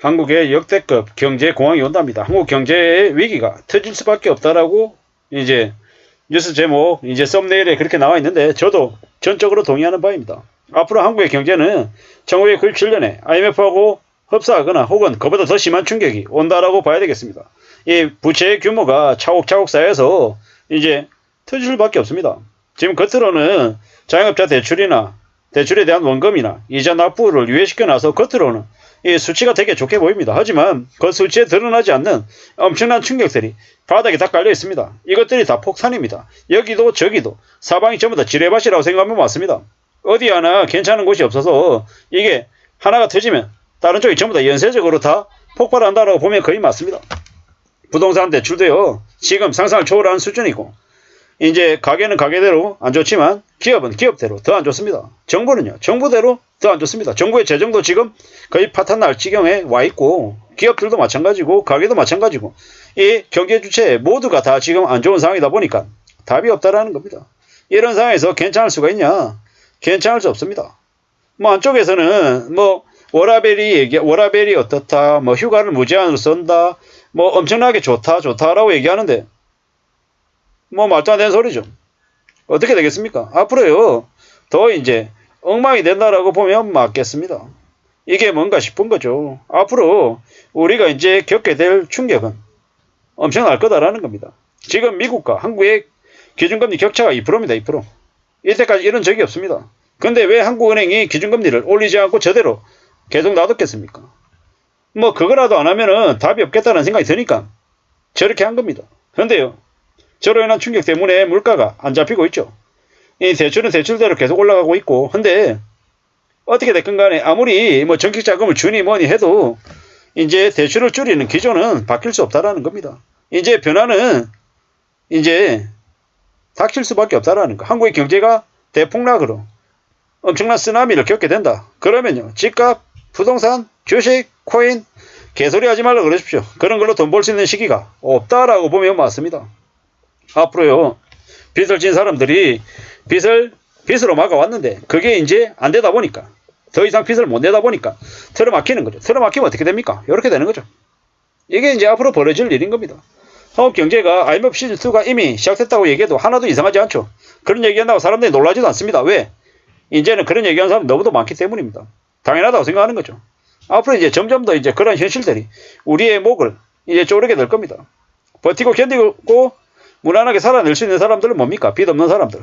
한국의 역대급 경제 공황이 온답니다. 한국 경제의 위기가 터질 수밖에 없다라고 이제 뉴스 제목 이제 썸네일에 그렇게 나와 있는데 저도 전적으로 동의하는 바입니다. 앞으로 한국의 경제는 1997년에 IMF하고 흡사하거나 혹은 그보다 더 심한 충격이 온다라고 봐야 되겠습니다. 이 부채의 규모가 차곡차곡 쌓여서 이제 터질 수밖에 없습니다. 지금 겉으로는 자영업자 대출이나 대출에 대한 원금이나 이자 납부를 유예시켜놔서 겉으로는 이 수치가 되게 좋게 보입니다. 하지만 그 수치에 드러나지 않는 엄청난 충격들이 바닥에 다 깔려 있습니다. 이것들이 다 폭탄입니다. 여기도 저기도 사방이 전부 다 지뢰밭이라고 생각하면 맞습니다. 어디 하나 괜찮은 곳이 없어서 이게 하나가 터지면 다른 쪽이 전부 다 연쇄적으로 다 폭발한다라고 보면 거의 맞습니다. 부동산 대출도요. 지금 상상을 초월하는 수준이고 이제 가게는 가게대로 안 좋지만 기업은 기업대로 더 안 좋습니다. 정부는요. 정부대로 더 안 좋습니다. 정부의 재정도 지금 거의 파탄 날 지경에 와 있고 기업들도 마찬가지고 가게도 마찬가지고 이 경제 주체 모두가 다 지금 안 좋은 상황이다 보니까 답이 없다라는 겁니다. 이런 상황에서 괜찮을 수가 있냐? 괜찮을 수 없습니다. 뭐 한쪽에서는 뭐 워라벨이 어떻다, 뭐 휴가를 무제한으로 쓴다, 뭐 엄청나게 좋다라고 얘기하는데 뭐 말도 안 되는 소리죠. 어떻게 되겠습니까? 앞으로요 더 이제 엉망이 된다라고 보면 맞겠습니다. 이게 뭔가 싶은 거죠. 앞으로 우리가 이제 겪게 될 충격은 엄청날 거다라는 겁니다. 지금 미국과 한국의 기준금리 격차가 2%입니다. 2%. 이때까지 이런 적이 없습니다. 근데 왜 한국은행이 기준금리를 올리지 않고 저대로 계속 놔뒀겠습니까? 뭐 그거라도 안 하면은 답이 없겠다는 생각이 드니까 저렇게 한 겁니다. 근데요 저로 인한 충격 때문에 물가가 안 잡히고 있죠. 이 대출은 대출대로 계속 올라가고 있고 근데 어떻게 됐건 간에 아무리 뭐 정책 자금을 주니 뭐니 해도 이제 대출을 줄이는 기조는 바뀔 수 없다라는 겁니다. 이제 변화는 이제 닥칠 수밖에 없다라는 거. 한국의 경제가 대폭락으로 엄청난 쓰나미를 겪게 된다. 그러면요 집값, 부동산, 주식, 코인 개소리 하지 말라고 그러십시오. 그런 걸로 돈 벌 수 있는 시기가 없다라고 보면 맞습니다. 앞으로요 빚을 진 사람들이 빚으로 막아왔는데 그게 이제 안 되다 보니까 더 이상 빚을 못 내다 보니까 틀어막히는 거죠. 틀어막히면 어떻게 됩니까? 이렇게 되는 거죠. 이게 이제 앞으로 벌어질 일인 겁니다. 한국 경제가 IMF 시즌2가 이미 시작됐다고 얘기해도 하나도 이상하지 않죠. 그런 얘기한다고 사람들이 놀라지도 않습니다. 왜? 이제는 그런 얘기하는 사람 너무도 많기 때문입니다. 당연하다고 생각하는 거죠. 앞으로 이제 점점 더 이제 그런 현실들이 우리의 목을 이제 쪼르게 될 겁니다. 버티고 견디고 무난하게 살아낼 수 있는 사람들은 뭡니까? 빚 없는 사람들.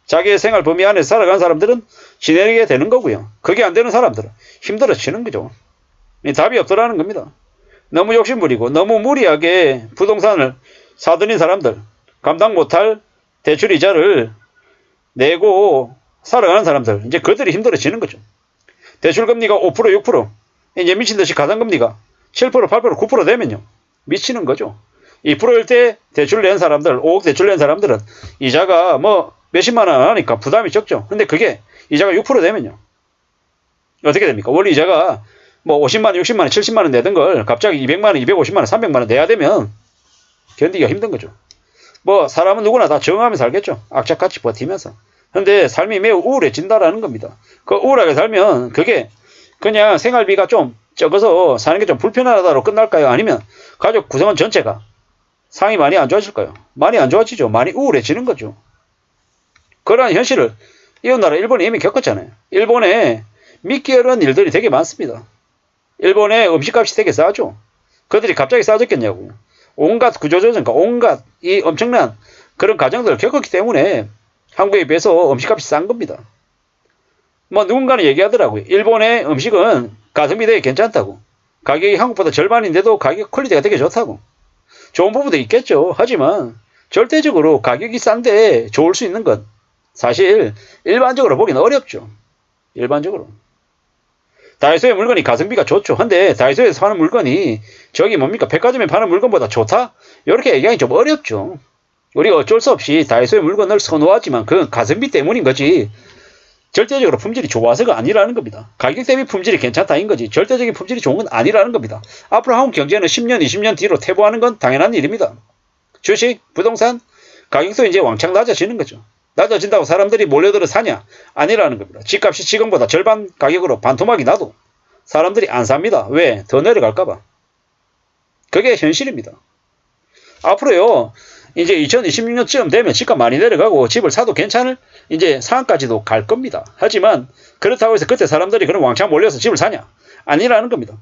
자기의 생활 범위 안에서 살아가는 사람들은 지내게 되는 거고요. 그게 안 되는 사람들은 힘들어지는 거죠. 답이 없더라는 겁니다. 너무 욕심부리고 너무 무리하게 부동산을 사들인 사람들, 감당 못할 대출 이자를 내고 살아가는 사람들, 이제 그들이 힘들어지는 거죠. 대출금리가 5%, 6%, 이제 미친듯이 가상금리가 7%, 8%, 9% 되면요. 미치는 거죠. 2%일 때 대출 낸 사람들, 5억 대출 낸 사람들은 이자가 뭐 몇십만 원 하니까 부담이 적죠. 근데 그게 이자가 6% 되면요. 어떻게 됩니까? 원래 이자가 뭐 50만 원, 60만 원, 70만 원 내던 걸 갑자기 200만 원, 250만 원, 300만 원 내야 되면 견디기가 힘든 거죠. 뭐 사람은 누구나 다 적응하면서 살겠죠. 악착같이 버티면서. 근데 삶이 매우 우울해진다라는 겁니다. 그 우울하게 살면 그게 그냥 생활비가 좀 적어서 사는 게 좀 불편하다로 끝날까요? 아니면 가족 구성원 전체가 상이 많이 안 좋아질까요? 많이 안 좋아지죠. 많이 우울해지는 거죠. 그러한 현실을 이웃 나라 일본이 이미 겪었잖아요. 일본에 믿기 어려운 일들이 되게 많습니다. 일본의 음식값이 되게 싸죠. 그들이 갑자기 싸졌겠냐고. 온갖 구조조정과 온갖 이 엄청난 그런 과정들을 겪었기 때문에 한국에 비해서 음식값이 싼 겁니다. 뭐 누군가는 얘기하더라고요. 일본의 음식은 가성비 되게 괜찮다고. 가격이 한국보다 절반인데도 가격 퀄리티가 되게 좋다고. 좋은 부분도 있겠죠. 하지만 절대적으로 가격이 싼데 좋을 수 있는 건 사실 일반적으로 보기는 어렵죠. 일반적으로. 다이소의 물건이 가성비가 좋죠. 근데 다이소에서 파는 물건이 저기 뭡니까? 백화점에 파는 물건보다 좋다? 이렇게 얘기하기 좀 어렵죠. 우리가 어쩔 수 없이 다이소의 물건을 선호하지만 그건 가성비 때문인 거지. 절대적으로 품질이 좋아서가 아니라는 겁니다. 가격 대비 품질이 괜찮다인 거지. 절대적인 품질이 좋은 건 아니라는 겁니다. 앞으로 한국 경제는 10년, 20년 뒤로 퇴보하는 건 당연한 일입니다. 주식, 부동산, 가격도 이제 왕창 낮아지는 거죠. 낮아진다고 사람들이 몰려들어 사냐? 아니라는 겁니다. 집값이 지금보다 절반 가격으로 반토막이 나도 사람들이 안 삽니다. 왜? 더 내려갈까봐. 그게 현실입니다. 앞으로요, 이제 2026년쯤 되면 집값 많이 내려가고 집을 사도 괜찮을 이제 상황까지도 갈 겁니다. 하지만 그렇다고 해서 그때 사람들이 그런 왕창 몰려서 집을 사냐? 아니라는 겁니다.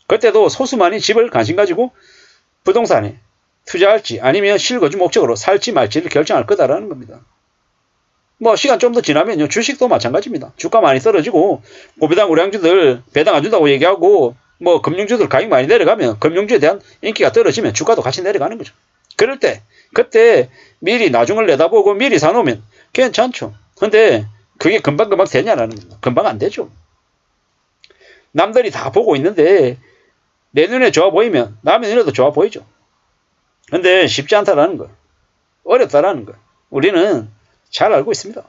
그때도 소수만이 집을 관심 가지고 부동산에 투자할지 아니면 실거주 목적으로 살지 말지를 결정할 거다라는 겁니다. 뭐 시간 좀 더 지나면요, 주식도 마찬가지입니다. 주가 많이 떨어지고 고배당 우량주들 배당 안 준다고 얘기하고 뭐 금융주들 가격 많이 내려가면 금융주에 대한 인기가 떨어지면 주가도 같이 내려가는 거죠. 그럴 때 그때 미리 나중을 내다보고 미리 사놓으면 괜찮죠. 근데 그게 금방금방 되냐라는 겁니다. 금방 안 되죠. 남들이 다 보고 있는데 내 눈에 좋아 보이면 남의 눈에도 좋아 보이죠. 근데 쉽지 않다라는 거, 어렵다라는 거 우리는 잘 알고 있습니다.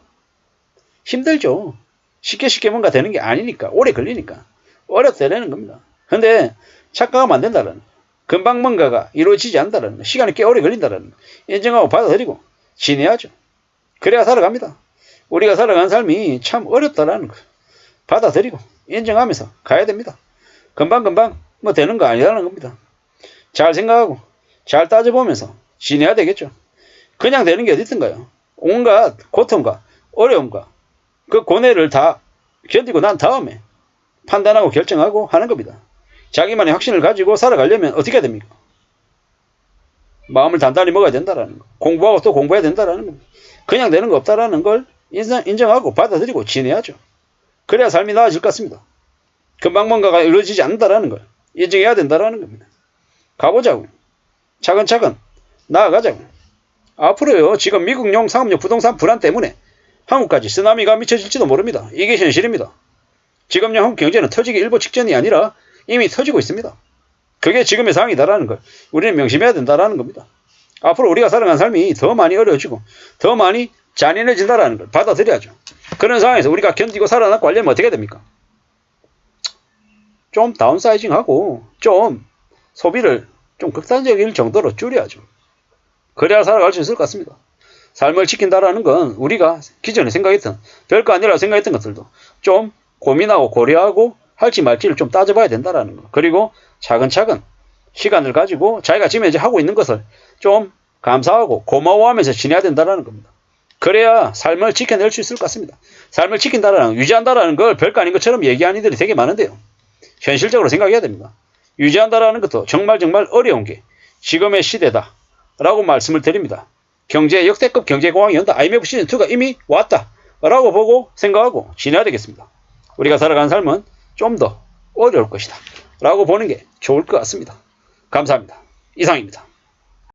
힘들죠. 쉽게 뭔가 되는 게 아니니까, 오래 걸리니까 어렵다라는 겁니다. 근데 착각하면 안 된다라는 거, 금방 뭔가가 이루어지지 않는다라는 거, 시간이 꽤 오래 걸린다라는 거 인정하고 받아들이고 지내야죠. 그래야 살아갑니다. 우리가 살아가는 삶이 참 어렵다라는 거 받아들이고 인정하면서 가야 됩니다. 금방금방 뭐 되는 거 아니라는 겁니다. 잘 생각하고 잘 따져보면서 지내야 되겠죠. 그냥 되는 게 어디 있던가요? 온갖 고통과 어려움과 그 고뇌를 다 견디고 난 다음에 판단하고 결정하고 하는 겁니다. 자기만의 확신을 가지고 살아가려면 어떻게 해야 됩니까? 마음을 단단히 먹어야 된다라는 거. 공부하고 또 공부해야 된다라는 겁니다. 그냥 되는 거 없다라는 걸 인정하고 받아들이고 지내야죠. 그래야 삶이 나아질 것 같습니다. 금방 뭔가가 이루어지지 않는다라는 걸 인정해야 된다라는 겁니다. 가보자고. 차근차근 나아가자고. 앞으로요, 지금 미국용 상업용 부동산 불안 때문에 한국까지 쓰나미가 미쳐질지도 모릅니다. 이게 현실입니다. 지금요, 한국 경제는 터지기 일보 직전이 아니라 이미 터지고 있습니다. 그게 지금의 상황이다라는 걸 우리는 명심해야 된다라는 겁니다. 앞으로 우리가 살아가는 삶이 더 많이 어려워지고 더 많이 잔인해진다라는 걸 받아들여야죠. 그런 상황에서 우리가 견디고 살아남고 하려면 어떻게 됩니까? 좀 다운사이징하고 좀 소비를 좀 극단적일 정도로 줄여야죠. 그래야 살아갈 수 있을 것 같습니다. 삶을 지킨다라는 건 우리가 기존에 생각했던 별거 아니라고 생각했던 것들도 좀 고민하고 고려하고 할지 말지를 좀 따져봐야 된다라는 거. 그리고 차근차근 시간을 가지고 자기가 지금 이제 하고 있는 것을 좀 감사하고 고마워하면서 지내야 된다라는 겁니다. 그래야 삶을 지켜낼 수 있을 것 같습니다. 삶을 지킨다라는 거, 유지한다라는 걸 별거 아닌 것처럼 얘기하는 이들이 되게 많은데요. 현실적으로 생각해야 됩니다. 유지한다라는 것도 정말 어려운 게 지금의 시대다 라고 말씀을 드립니다. 경제 역대급 경제공황이 온다. IMF 시즌2가 이미 왔다 라고 보고 생각하고 지내야 되겠습니다. 우리가 살아가는 삶은 좀 더 어려울 것이다 라고 보는 게 좋을 것 같습니다. 감사합니다. 이상입니다.